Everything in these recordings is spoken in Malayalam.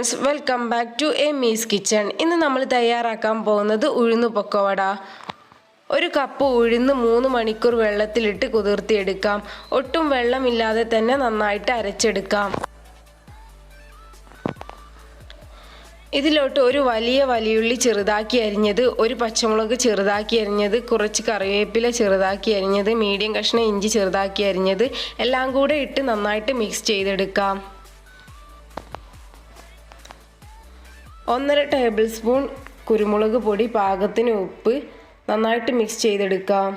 Friends, welcome back to Emmy's kitchen. ഇന്ന് നമ്മൾ തയ്യാറാക്കാൻ പോകുന്നത് ഉഴുന്ന് പൊക്കവട. ഒരു കപ്പ് ഉഴുന്ന് 3 മണിക്കൂർ വെള്ളത്തിലിട്ട് കുതിർത്തിയെടുക്കാം. ഒട്ടും വെള്ളമില്ലാതെ തന്നെ നന്നായിട്ട് അരച്ചെടുക്കാം. ഇതിലോട്ട് ഒരു വലിയുള്ളി ചെറുതാക്കി അരിഞ്ഞത്, ഒരു പച്ചമുളക് ചെറുതാക്കി അരിഞ്ഞത്, കുറച്ച് കറിവേപ്പില ചെറുതാക്കി അരിഞ്ഞത്, മീഡിയം കഷ്ണം ഇഞ്ചി ചെറുതാക്കി അരിഞ്ഞത് എല്ലാം കൂടെ ഇട്ട് നന്നായിട്ട് മിക്സ് ചെയ്തെടുക്കാം. 1.5 ടേബിൾ സ്പൂൺ കുരുമുളക് പൊടി, പാകത്തിന് ഉപ്പ്, നന്നായിട്ട് മിക്സ് ചെയ്തെടുക്കാം.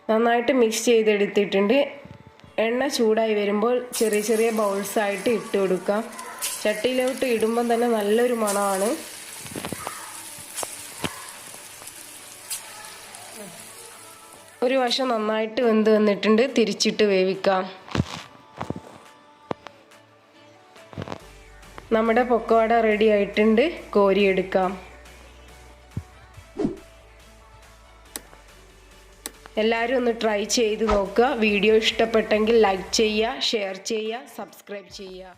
നന്നായിട്ട് മിക്സ് ചെയ്തെടുത്തിട്ടുണ്ട്. എണ്ണ ചൂടായി വരുമ്പോൾ ചെറിയ ബൗൾസ് ആയിട്ട് ഇട്ട് കൊടുക്കാം. ചട്ടിയിലോട്ട് ഇടുമ്പോൾ തന്നെ നല്ലൊരു മണമാണ്. ഒരു വശം നന്നായിട്ട് വെന്ത് വന്നിട്ടുണ്ട്. തിരിച്ചിട്ട് വേവിക്കാം. നമ്മുടെ പൊക്കവട റെഡി ആയിട്ടുണ്ട്. കോരിയെടുക്കാം. എല്ലാവരും ഒന്ന് ട്രൈ ചെയ്ത് നോക്കുക. വീഡിയോ ഇഷ്ടപ്പെട്ടെങ്കിൽ ലൈക്ക് ചെയ്യുക, ഷെയർ ചെയ്യുക, സബ്സ്ക്രൈബ് ചെയ്യുക.